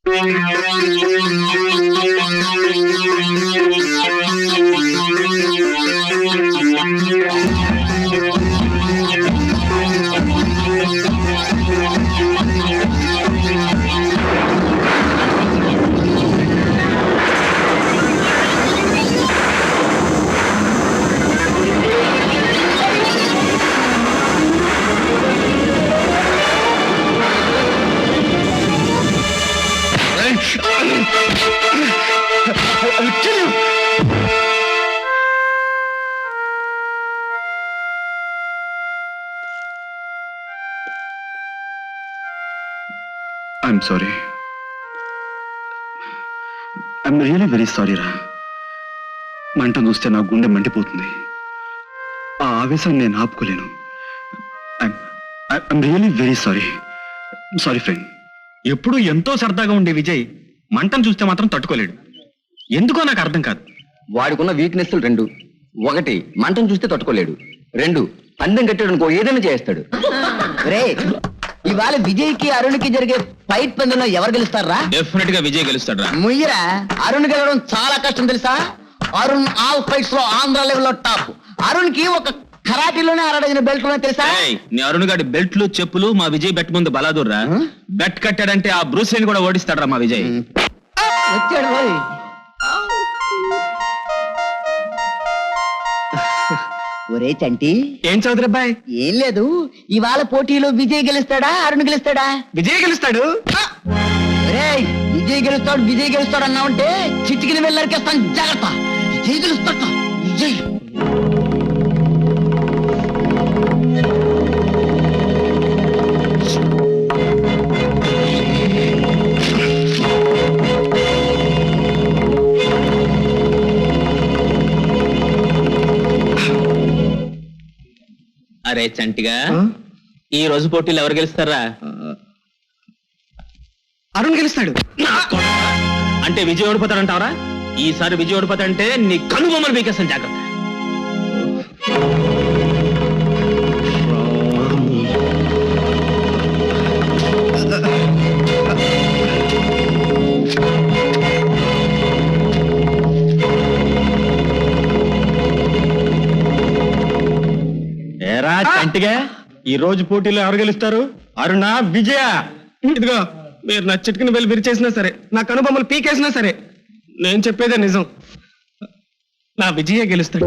I'm sorry. I'm really very sorry రా. మంట చూస్తే నా గుండె మండిపోతుంది. ఆ ఆవేశాన్ని నేను ఆపుకోలేను. I'm really very sorry. Sorry friend. ఎప్పుడు ఎంతో సరదాగా ఉండే విజయ్ మంటను చూస్తే మాత్రం తట్టుకోలేడు. ఎందుకో నాకు అర్థం కాదు. వాడికున్న వీక్నెస్లు రెండు. ఒకటి, మంటను చూస్తే తట్టుకోలేడు. రెండు, పందెం కట్టాడు అనుకో ఏదైనా చేస్తాడు. రే, ఇవాళ విజయ్ కి అరుణ్ కి జరిగే ఫైట్ పందెంలో ఎవరు గెలుస్తారా? డెఫినెట్ గా విజయ్ గెలుస్తాడు రా. ముయ్యరా, అరుణ్ గెలవడం చాలా కష్టం తెలుసా? అరుణ్ ఆల్ ఫైట్స్ లో ఆంధ్ర లెవెల్ లో టాప్. అరుణ్ కి ఒక కరాటీలోనే 6 బెల్ట్ తెలుసా? నీ అరుణ్ గారి బెల్ట్లు చెప్పులు మా విజయ్ బెట్ ముందు బలాదూర్రా. బెట్ కట్టాడంటే ఆ బ్రూస్లీని కూడా ఓడిస్తాడు మా విజయ్. వచ్చాడు పోయి. ఒరే చంటి. ఏం చౌదరి అబ్బాయి? ఏం లేదు, ఇవాళ పోటీలో విజయ్ గెలుస్తాడా అరుణ్ గెలుస్తాడా? విజయ్ గెలుస్తాడు. విజయ్ గెలుస్తాడు అన్నావంటే చిటికిన వెళ్ళరికేస్తాను, జాగ్రత్త. విజయ్ గెలుస్తాడు. విజయ్ అరే చంటిగా, ఈ రోజు పోటీలు ఎవరు గెలుస్తారా? అరుణ్ గెలుస్తాడు. అంటే విజయ్ ఓడిపోతాడంటావరా? ఈసారి విజయ్ ఓడిపోతాడంటే నీ కనుబొమ్మలు పీకేస్తాను, జాగ్రత్త. ఏరా చంటిగా, ఈ రోజు పోటీలో ఎవరు గెలుస్తారు? అరుణా విజయ? ఇదిగో, మీరు నా చిటికిన వెళ్ళి విరిచేసినా సరే, నా కనుబొమ్మలు పీకేసినా సరే, నేను చెప్పేదే నిజం. నా విజయ గెలుస్తాడు.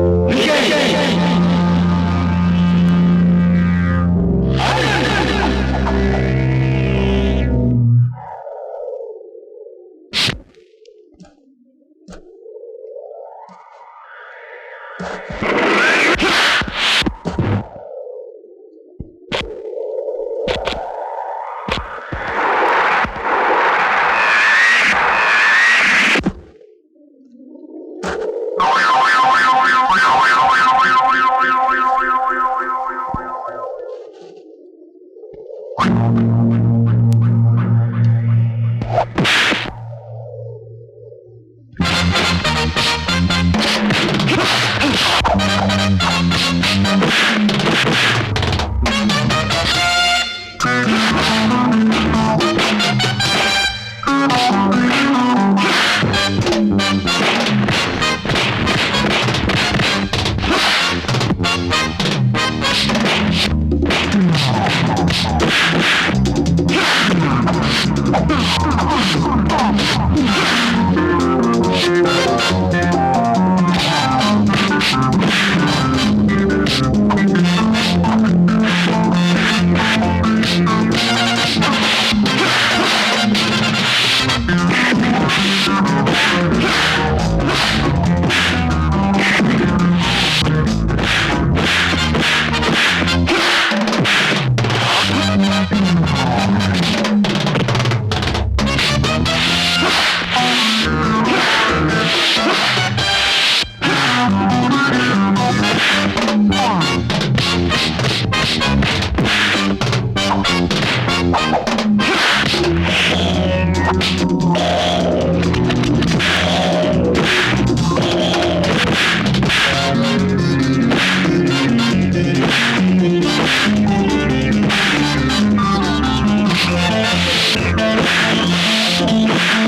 Thank you.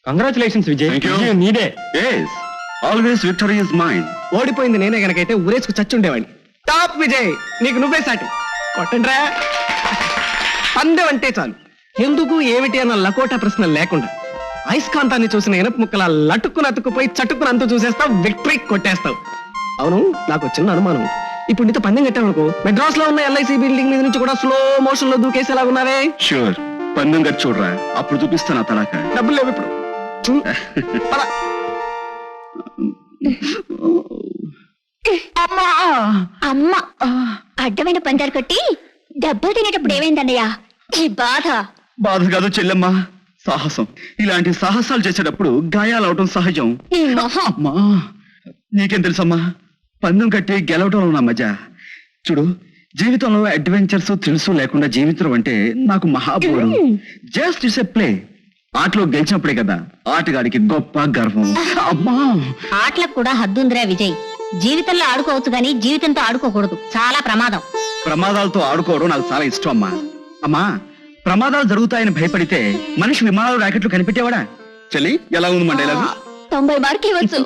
Congratulations Vijay. Thank you. విజయం నీదే. Yes, always victory is mine. ఓడిపోయింది నేనే గనకైతే ఊరేసుకు చచ్చుండేవాడిని. టాప్ విజయ్, నీకు నువ్వే సాటి. కొట్టండ్రా. పందెం అంటే చాలు, ఎందుకు ఏమిటి అన్న లకోటా ప్రశ్న లేకుండా అయస్కాంతాన్ని చూసిన ఇనప ముక్కల లటుక్కున అతుక్కుపోయి చటుక్కున అంతు చూసేస్తావు, విక్టరీ కొట్టేస్తావు. అవును, నాకు చిన్న అనుమానం. ఇప్పుడు నీతో పందెం కట్టామనుకో, మెడ్రాస్ లో ఉన్న ఎల్ఐసి బిల్డింగ్ మీద నుంచి కూడా స్లో మోషన్ లో దూకేసేలా ఉన్నావే. Sure, పందెం గట్టి చూడరా, అప్పుడు చూపిస్తాను ఆ తడాక. డబ్బులు లేవు ఇప్పుడు. పద. అమ్మ అడ్డమైన పందాలు కట్టి దెబ్బలు తినేటప్పుడు ఏమైందన్నయ్యా ఈ బాధ? బాధ కాదు చెల్లెమ్మ, సాహసం. ఇలాంటి సాహసాలు చేసేటప్పుడు గాయాలు అవటం సహజం. ఈ మొహం. అమ్మా, నీకేం తెలుసమ్మా, పందెం కట్టి గెలవటంలో నా మజా. చూడు, జీవితంలో అడ్వెంచర్స్ థ్రిల్స్ లేకుండా జీవితం అంటే నాకు మహాబోరం. Just it's a play. ఆటలో గెలిచినప్పుడే కదా ఆటగాడికి గొప్ప గర్వం. అమ్మా, ఆటలకు కూడా హద్దుందిరా విజయ్. జీవితంలో ఆడుకోవచ్చు గాని జీవితంతో ఆడుకోకూడదు, చాలా ప్రమాదం. ప్రమాదాలతో ఆడుకోవడం నాకు చాలా ఇష్టం అమ్మా. అమ్మా, ప్రమాదాలు జరుగుతాయని భయపడితే మనిషి విమానాలు రాకెట్లు కనిపెట్టేవాడా? చెల్లి, ఎలా ఉంది మండేలాగా? 90 మార్కులు ఇవ్వచ్చు.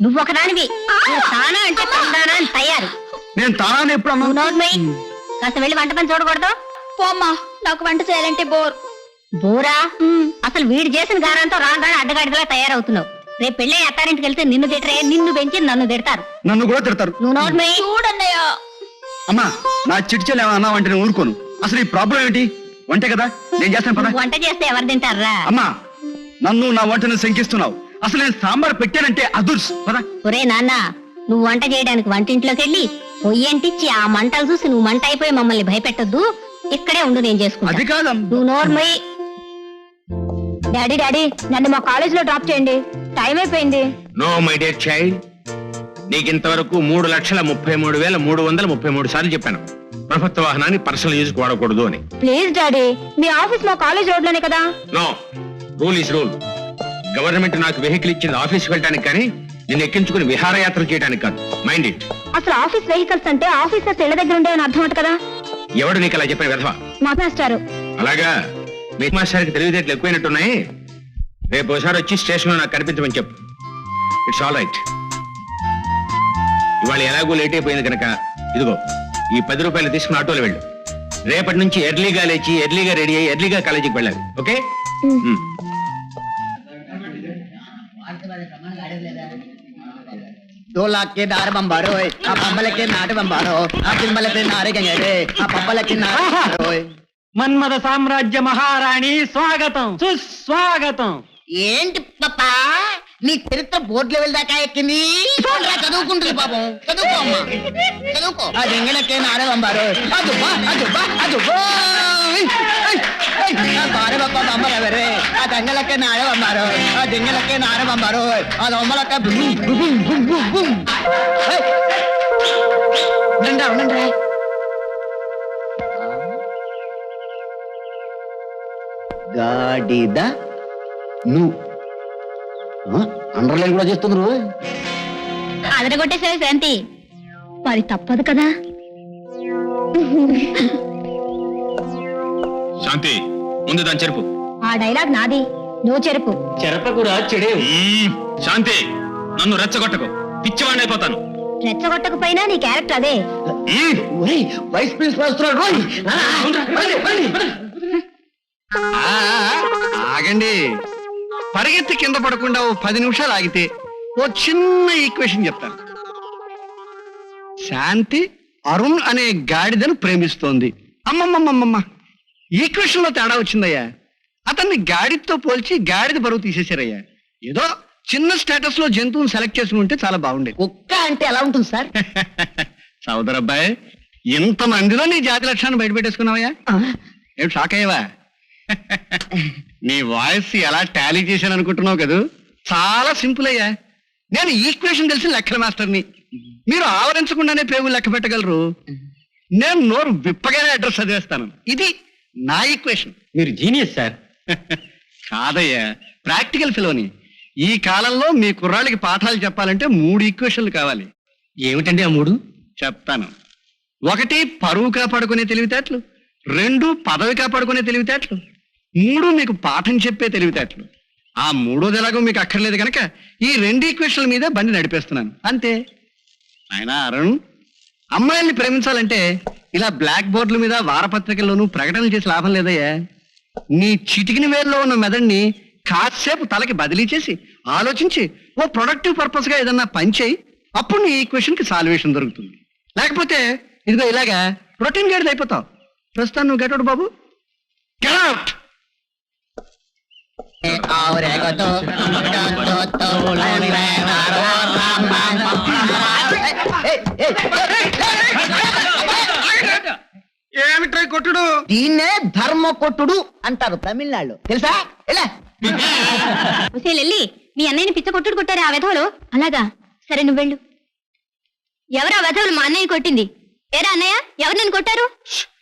నువ్వు ఒకదానివి. నువ్వు తానా అంటే తందానా అని తయారు. నేను తాను ఎప్పుడు అన్నా? నువ్వు నోర్మై. కాస్త వెళ్ళి వంట పని చూడకూడదు. పోమ్మా, నాకు వంట చేయాలంటే బోరా. అసలు వీడు చేసిన గారంతో రాగానే అడ్డగాడిలా తయారవుతున్నావు. రేపు పెళ్ళి అత్తారింటికి వెళ్తే నిన్ను తిట్టరే, నిన్ను పెంచి నన్ను తిడతారు. నన్ను కూడా తిడతారు. నువ్వు నోర్మై. చూడన్నయ్యా. అమ్మా, నా చిట్చెలు ఏమన్నా అన్నావంటే నేను ఊరుకోను. అసలు ఈ ప్రాబ్లం ఏంటి? వంటే కదా, నేను చేస్తాను పద. వంట చేస్తే ఎవరు తింటారా? అమ్మా, నన్ను నా వంటను శంకిస్తున్నావు. అసలు నేను సాంబార్ పెట్టానంటే అదుర్స్ పద. ఒరే నాన్న, నువ్వు వంట చేయడానికి వంటింట్లోకి వెళ్ళి పొయ్యంటిచ్చి ఆ మంటలు చూసి నువ్వు మంట అయిపోయి మమ్మల్ని భయపెట్టొద్దు. ఇక్కడే ఉండు, నేను చేసుకుంటా. అది కాదమ్మా. నువ్వు నోర్మై. డాడీ నన్ను మా కాలేజ్ లో డ్రాప్ చేయండి, టైం అయిపోయింది. నో మై డియర్ చైల్డ్, నీకింతవరకు 3,33,333 సార్లు చెప్పాను ప్రభుత్వ వాహనాన్ని పర్సనల్ యూజ్ వాడకూడదు అని. ప్లీజ్ డాడీ, మీ ఆఫీస్ మా కాలేజ్ రోడ్ లోనే కదా. No, rule is rule. Government నాకు వెహికల్ ఇచ్చింది ఆఫీస్కి వెళ్ళడానికి కానీ నేను ఎక్కించుకుని విహారయాత్ర చేయడానికి కాదు. Mind it. అసలు ఆఫీస్ వెహికల్స్ అంటే ఆఫీసర్స్ ఇళ్ల దగ్గర ఉండేవని అర్థం అంట కదా. ఎవడు నీకు అలా చెప్పిన విధవా? మా మాస్టారు. అలాగా, మీ మాస్టర్కి తెలివితేటలు ఎక్కువైనట్టున్నాయి. రేపు ఒకసారి వచ్చి స్టేషన్ లో నాకు కనిపించమని చెప్పు. It's all right. ఇవాళ ఎలాగో లేట్ అయిపోయింది కనుక ఇదిగో ఈ 10 రూపాయలు తీసుకుని ఆటోలో వెళ్ళు. రేపటి నుంచి ఎర్లీగా లేచి ఎర్లీగా రెడీ అయ్యి ఎర్లీగా కాలేజీకి వెళ్ళాలి. ఓకే? दो लाख के नारे बंबारोय आ पब्बलके नाटे बंबारो आ तिरुमलके नारे गंगरे आ पब्बलके नारे बंबारोय మన్మథ సామ్రాజ్య మహారాణి స్వాగతం, సుస్వాగతం. ఏంటి పాపా నీ చరిత్ర బోర్డు లెవెల్ దాకా ఎక్కింది? చదువుకుంటుంది పాపం, చదువుకో అమ్మా, చదువుకో. ఆ జంగలకే నారే బంబారు అదుబ్బా అదుబ్బా అదుబ్బా బారే బాబా బంబారే ఆ జంగలకే నారే బంబారు ఆ జంగలకే నారే బంబారు ఆ దొమ్మలకే ఉండండి. గాడిద నువ్వు అండర్లైన్ కూడా చేస్తుంది. అదరగొట్టేసరి శాంతి, మరి తప్పదు కదా. శాంతి, ముందు దాని చెరుపు. ఆ డైలాగ్ నాది, నువ్వు చెరుపు. చెరపకురా చెడే. శాంతి, నన్ను రెచ్చగొట్టకు, పిచ్చివాడిని అయిపోతాను. రెచ్చగొట్టకపోయినా నీ క్యారెక్టర్ అదే. వైస్ ప్రిన్సిపల్ వస్తున్నాడు. ఆగండి, పరిగెత్తి కింద పడకుండా ఓ 10 నిమిషాలు ఆగితే ఓ చిన్న ఈక్వేషన్ చెప్తాను. శాంతి అరుణ్ అనే గాడిదను ప్రేమిస్తోంది. అమ్మమ్మమ్మమ్మ, ఈక్వేషన్ లో తేడా వచ్చిందయ్యా. అతన్ని గాడిదతో పోల్చి గాడిద బరువు తీసేశారయ్యా. ఏదో చిన్న స్టేటస్ లో జంతువుని సెలెక్ట్ చేసుకుని ఉంటే చాలా బాగుండేది. కుక్క అంటే ఎలా ఉంటుంది సార్? సోదరు అబ్బాయి, ఇంత మందిలో నీ జాతి లక్షణాన్ని బయట పెట్టేసుకున్నావయ్యా? ఏం షాక్ అయ్యవా? నీ వాయిస్ ఎలా టాలీ చేశాను అనుకుంటున్నావు కదా? చాలా సింపుల్ అయ్యా. నేను ఈక్వేషన్ తెలిసిన లెక్కల మాస్టర్ని. మీరు ఆవరించకుండానే పేగులు లెక్క పెట్టగలరు. నేను నోరు విప్పగానే అడ్రస్ చదివేస్తాను. ఇది నా ఈక్వేషన్. మీరు జీనియస్ సార్. కాదయ్యా, ప్రాక్టికల్ ఫిలోని. ఈ కాలంలో మీ కుర్రాళ్ళకి పాఠాలు చెప్పాలంటే 3 ఈక్వేషన్లు కావాలి. ఏమిటండి ఆ 3? చెప్తాను. 1 పరువు కాపాడుకునే తెలివితేటలు, 2 పదవి కాపాడుకునే తెలివితేటలు, 3 మీకు పాఠం చెప్పే తెలివితేటలు. ఆ 3వది ఎలాగో మీకు అక్కర్లేదు కనుక ఈ 2 ఈక్వేషన్ల మీద బండి నడిపేస్తున్నాను అంతే. ఆయన అరుణ్, అమ్మాయిల్ని ప్రేమించాలంటే ఇలా బ్లాక్ బోర్డుల మీద వారపత్రికల్లోనూ ప్రకటనలు చేసి లాభం లేదయ్యా. నీ చిటికిన వేల్లో ఉన్న మెదడుని కాసేపు తలకి బదిలీ చేసి ఆలోచించి ఓ ప్రొడక్టివ్ పర్పస్ గా ఏదన్నా పని చేయి. అప్పుడు నీ ఈక్వేషన్ కి సాల్వేషన్ దొరుకుతుంది. లేకపోతే ఇదిగో ఇలాగా ప్రోటీన్ గేడ్ అయిపోతావు. ప్రస్తుతం నువ్వు గెట్ అవుట్ బాబు, గెట్ అవుట్. ఏమిట్రై కొట్టుడు? దీన్నే ధర్మ కొట్టుడు అంటారు తమిళనాడులో, తెలుసా? ఎలా వెళ్ళి మీ అన్నయ్యని పిచ్చ కొట్టుడు కొట్టారు ఆ వెధవులు. అలాగా, సరే నువ్వు వెళ్ళు. ఎవరు ఆ వెధవులు మా అన్నయ్య కొట్టింది? ఏరా అన్నయ్య, ఎవరు నన్ను కొట్టారు?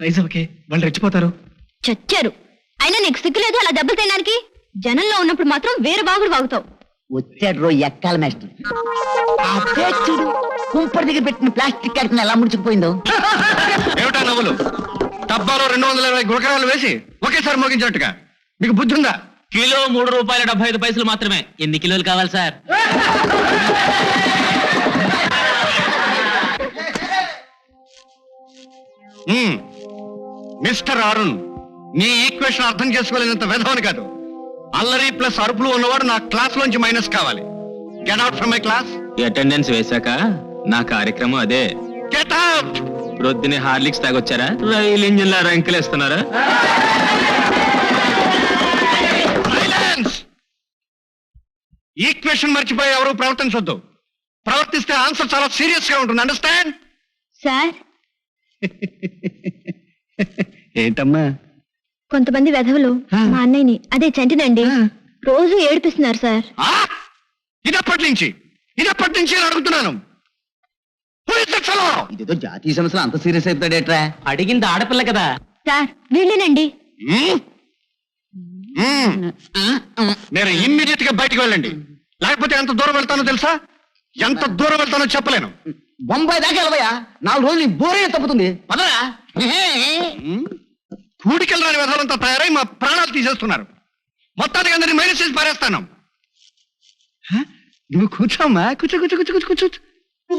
రైజవకే, వాళ్ళు రెచ్చిపోతారు. చచ్చారు. అయినా నీకు సిగ్గులేదు అలా దెబ్బలు తినడానికి? జనంలో ఉన్నప్పుడు మాత్రం వేరే బాగుడు బాగుతావు. వచ్చాడు రో ఎక్కాల మేస్టర్. అదే చూడు, కుంపటి దగ్గర పెట్టిన ప్లాస్టిక్ క్యారెక్టర్ ఎలా ముడుచుకుపోయిందో. ఏమిటా నవ్వులు? డబ్బాలో 220 గులకరాలు వేసి ఒకేసారి మోగించినట్టుగా. మీకు బుద్ధి ఉందా? కిలో ₹3.75 మాత్రమే. ఎన్ని కిలోలు కావాలి సార్? మిస్టర్ అరుణ్, నీ ఈక్వేషన్ అర్థం చేసుకోలేనంత విధవని కాదు. అల్లరి ప్లస్ అరుపులు ఉన్నవాడు నా క్లాస్ లోంచి మైనస్ కావాలి. Get out from my class. Attendance వేశాక నా కార్యక్రమం అదే. Get out. రొద్దుని హార్లిక్స్ తాగొచ్చారా? రైలు ఇంజిన్ లా రంకెలేస్తున్నారా? సైలెన్స్. ఈక్వేషన్ మర్చిపోయి ఎవరు ప్రవర్తించొద్దు. ప్రవర్తిస్తే ఆన్సర్ చాలా సీరియస్ గా ఉంటుంది. అండర్స్టాండ్? సార్, ఏంటమ్మా? కొంతమంది వెధవులు మా అన్నయ్యని, అదే చంటినండి, రోజు ఏడిపిస్తున్నారు సార్. ఇదప్పటి నుంచి అడుగుతున్నాను. ఇదేదో జాతీయ సమస్యలు అంత సీరియస్ అయిపోతాడేట్రా? అడిగింది ఆడపిల్ల కదా సార్, వీళ్ళేనండి. నేను ఇమ్మీడియట్ గా బయటికి వెళ్ళండి. లేకపోతే ఎంత దూరం వెళ్తానో తెలుసా? ఎంత దూరం వెళ్తానో చెప్పలేను. బొంబాయి దాకా వెళ్ళవయ్యా, 4 రోజులు బోరే తప్పుతుంది. పదరా. కూడికెళ్ళరాని వ్యధాలంతా తయారై మా ప్రాణాలు తీసేస్తున్నారు. మొత్తానికి అందరినీ మైనస్ చేసి పారేస్తాను. నువ్వు కూర్చోమ్మా, కూర్చో.